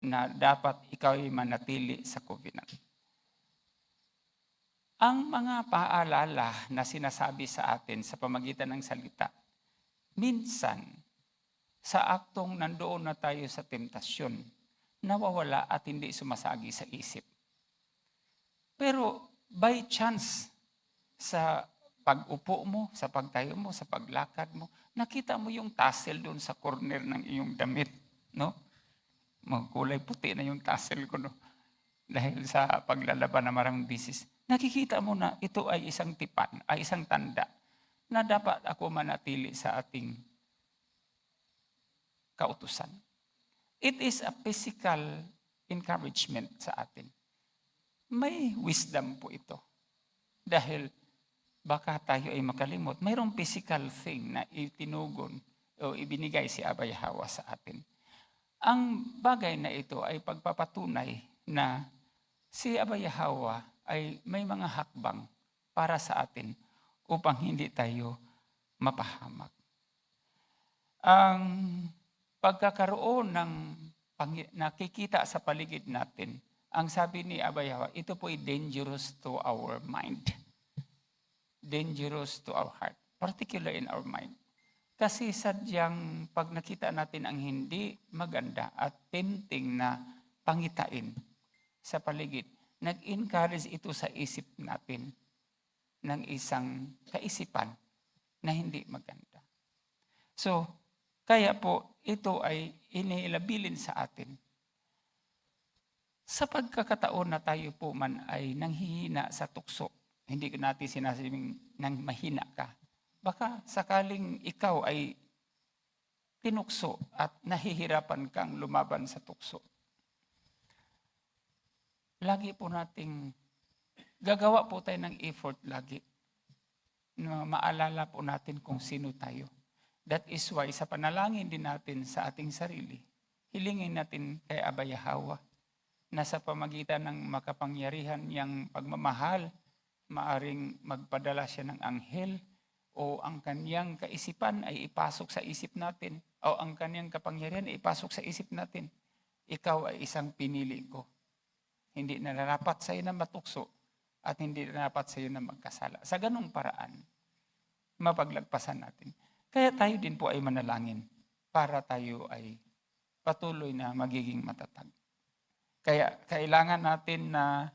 na dapat ikaw ay manatili sa covenant. Ang mga paalala na sinasabi sa atin sa pamagitan ng salita, minsan, sa aktong nandoon na tayo sa temptasyon, nawawala at hindi sumasagi sa isip. Pero by chance, sa pag-upo mo, sa pagtayo mo, sa paglakad mo, nakita mo yung tassel doon sa corner ng iyong damit, no? Magkulay puti na yung tassel ko, no? Dahil sa paglalaban na maraming bisis. Nakikita mo na ito ay isang tipan, ay isang tanda na dapat ako manatili sa ating kautusan. It is a physical encouragement sa atin. May wisdom po ito. Dahil baka tayo ay makalimot. Mayroong physical thing na itinugon o ibinigay si Abay Hawa sa atin. Ang bagay na ito ay pagpapatunay na si Abay Hawa ay may mga hakbang para sa atin upang hindi tayo mapahamak. Ang pagkakaroon ng nakikita sa paligid natin, ang sabi ni Abay Hawa, ito po ay dangerous to our mind. Dangerous to our heart, particularly in our mind. Kasi sadyang pag nakita natin ang hindi maganda at tempting na pangitain sa paligid, nag-encourage ito sa isip natin ng isang kaisipan na hindi maganda. So, kaya po ito ay inilabilin sa atin. Sa pagkakataon na tayo po man ay nanghihina sa tukso, hindi ko natin sinasabing nang mahina ka. Baka sakaling ikaw ay tinukso at nahihirapan kang lumaban sa tukso. Lagi po nating gagawa po tayo ng effort lagi na maalala po natin kung sino tayo. That is why sa panalangin din natin sa ating sarili, hilingin natin kay Abay Hawa na sa pamagitan ng makapangyarihan niyang pagmamahal, maaring magpadala siya ng anghel o ang kaniyang kaisipan ay ipasok sa isip natin o ang kaniyang kapangyarihan ay ipasok sa isip natin. Ikaw ay isang pinili ko. Hindi na narapat sa iyo na matukso at hindi na narapat sa iyo na magkasala. Sa ganung paraan, mapaglagpasan natin. Kaya tayo din po ay manalangin para tayo ay patuloy na magiging matatag. Kaya kailangan natin na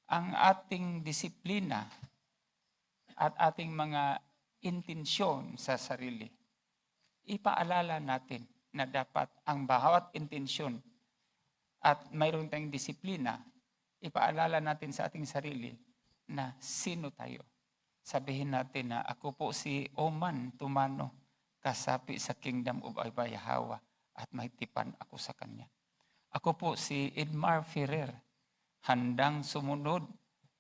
ang ating disiplina at ating mga intensyon sa sarili, ipaalala natin na dapat ang bawat intensyon at mayroon tayong disiplina, ipaalala natin sa ating sarili na sino tayo. Sabihin natin na ako po si Oman Tumano, kasapi sa Kingdom of Abay Hawa at may tipan ako sa kanya. Ako po si Edmar Ferrer, handang sumunod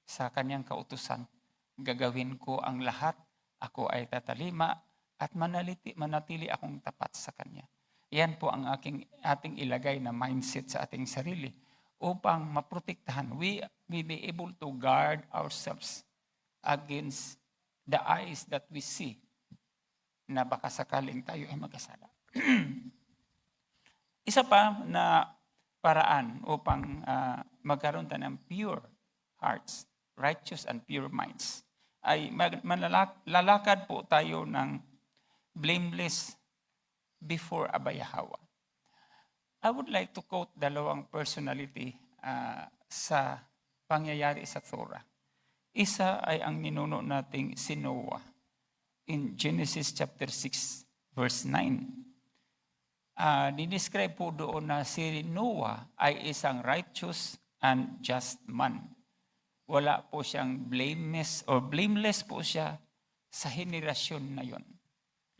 sa kanyang kautusan. Gagawin ko ang lahat, ako ay tatalima at manatili akong tapat sa kanya. Yan po ang ating ilagay na mindset sa ating sarili upang maprotektahan. We be able to guard ourselves against the eyes that we see na baka sakaling tayo ay magkasala. Isa pa na paraan upang magkaroon tayo ng pure hearts, righteous and pure minds, ay lalakad po tayo ng blameless before Abay Hawa. I would like to quote dalawang personality sa pangyayari sa Torah. Isa ay ang ninuno nating si Noah in Genesis chapter 6 verse 9. Dinescribe po doon na si Noah ay isang righteous and just man. Wala po siyang blameless po siya sa henerasyon na yon.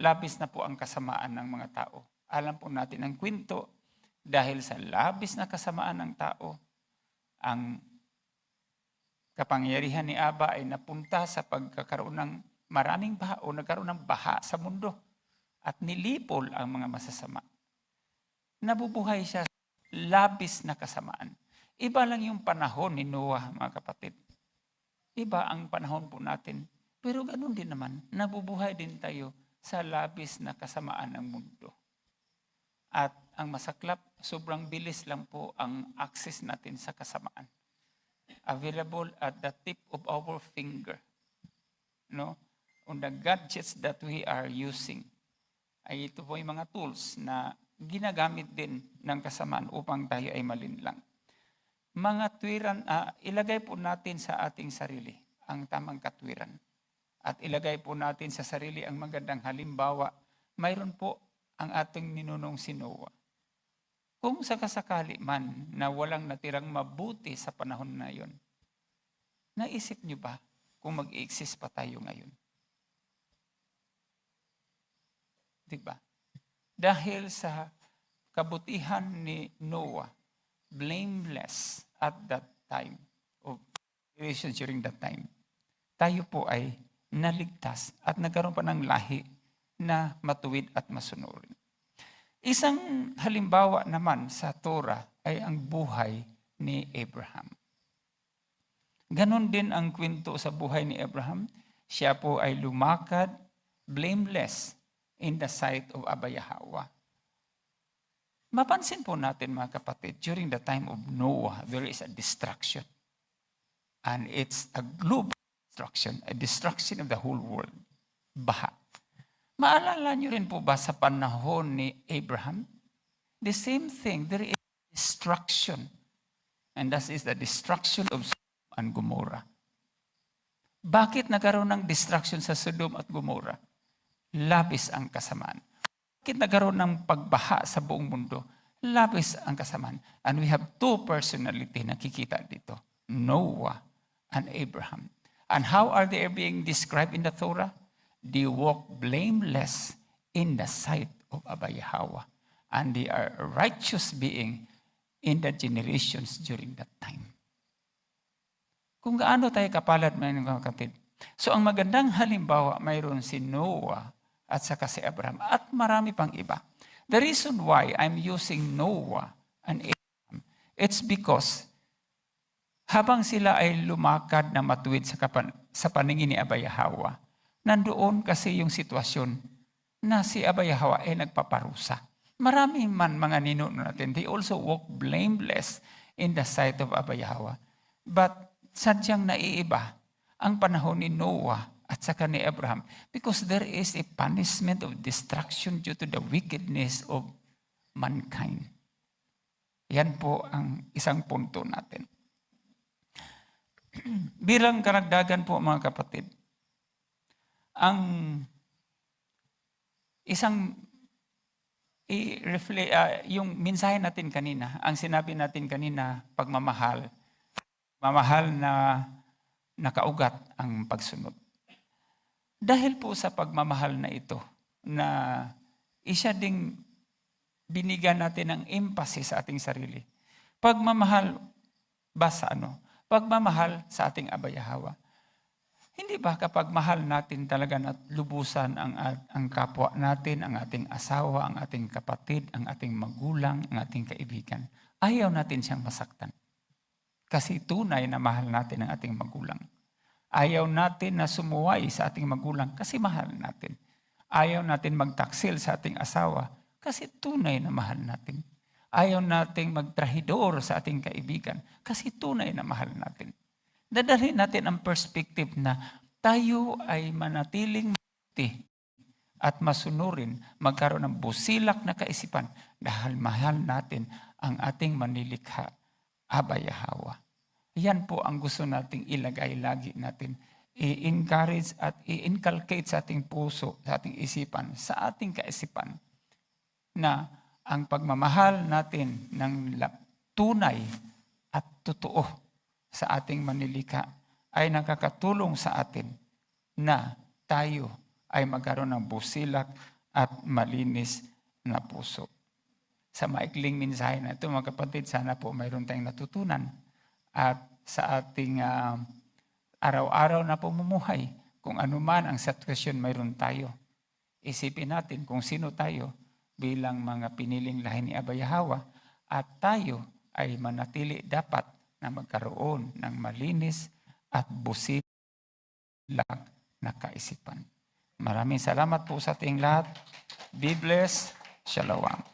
Labis na po ang kasamaan ng mga tao. Alam po natin ang kwento, dahil sa labis na kasamaan ng tao, ang kapangyarihan ni Aba ay napunta sa pagkakaroon ng maraming baha o nagkaroon ng baha sa mundo at nilipol ang mga masasama. Nabubuhay siya sa labis na kasamaan. Iba lang yung panahon ni Noah, mga kapatid. Iba ang panahon po natin. Pero ganoon din naman, nabubuhay din tayo sa labis na kasamaan ng mundo. At ang masaklap, sobrang bilis lang po ang access natin sa kasamaan. Available at the tip of our finger. No? On the gadgets that we are using. Ay ito po yung mga tools na ginagamit din ng kasamaan upang tayo ay malinlang. Mga tuwiran, ilagay po natin sa ating sarili ang tamang katwiran. At ilagay po natin sa sarili ang magandang halimbawa. Mayroon po ang ating ninunong si Noah. Kung sakasakali man na walang natirang mabuti sa panahon na yon, naisip niyo ba kung mag-i-exist pa tayo ngayon? Diba? Dahil sa kabutihan ni Noah, blameless at that time of creation during that time, tayo po ay naligtas at nagkaroon pa ng lahi na matuwid at masunurin. Isang halimbawa naman sa Torah ay ang buhay ni Abraham. Ganon din ang kwento sa buhay ni Abraham. Siya po ay lumakad, blameless in the sight of Abba Yahweh. Mapansin po natin mga kapatid, during the time of Noah, there is a destruction. And it's a global destruction, a destruction of the whole world. Baha. Maalala niyo rin po ba sa panahon ni Abraham? The same thing, there is destruction. And that is the destruction of Sodom and Gomorrah. Bakit nagkaroon ng destruction sa Sodom at Gomorrah? Labis ang kasamaan. Bakit nagkaroon ng pagbaha sa buong mundo? Labis ang kasamaan. And we have two personality na nakikita dito. Noah and Abraham. And how are they being described in the Torah? They walk blameless in the sight of Abba Yahweh. And they are a righteous being in the generations during that time. Kung gaano tayo kapalad, mga kapatid. So ang magandang halimbawa, mayroon si Noah at saka si Abraham at marami pang iba. The reason why I'm using Noah and Abraham, it's because habang sila ay lumakad na matuwid sa paningin ni Abba Yahweh, nandoon kasi yung sitwasyon na si Abba Yahweh ay nagpaparusa. Marami man mga ninuno natin, they also walk blameless in the sight of Abba Yahweh. But sadyang naiiba ang panahon ni Noah at saka ni Abraham because there is a punishment of destruction due to the wickedness of mankind. Yan po ang isang punto natin. Bilang karagdagan po mga kapatid, ang isang yung mensahe natin kanina, ang sinabi natin kanina, pagmamahal, mamahal na nakaugat ang pagsunod. Dahil po sa pagmamahal na ito, na isa ding binigyan natin ng emphasis sa ating sarili. Pagmamahal ba sa ano? Pagmamahal sa ating Abba Yahweh. Hindi ba kapag mahal natin talaga na lubusan ang kapwa natin, ang ating asawa, ang ating kapatid, ang ating magulang, ang ating kaibigan, ayaw natin siyang masaktan. Kasi tunay na mahal natin ang ating magulang. Ayaw natin na sumuway sa ating magulang kasi mahal natin. Ayaw natin magtaksil sa ating asawa kasi tunay na mahal natin. Ayaw nating magtrahidor sa ating kaibigan kasi tunay na mahal natin. Dadalhin natin ang perspective na tayo ay manatiling mabuti at masunurin, magkaroon ng busilak na kaisipan dahil mahal natin ang ating manilikha, Abba Yahweh. Yan po ang gusto nating ilagay lagi natin. I-encourage at i-inculcate sa ating puso, sa ating isipan, sa ating kaisipan na ang pagmamahal natin ng tunay at totoo sa ating manilika ay nakakatulong sa atin na tayo ay magkaroon ng busilak at malinis na puso. Sa maikling mensahe na ito, mga kapatid, sana po mayroon tayong natutunan at sa ating araw-araw na pamumuhay, kung ano man ang sitwasyon mayroon tayo, isipin natin kung sino tayo bilang mga piniling lahi ni Abba Yahweh at tayo ay manatili dapat na magkaroon ng malinis at busilak na kaisipan. Maraming salamat po sa ating lahat. Be blessed. Shalom.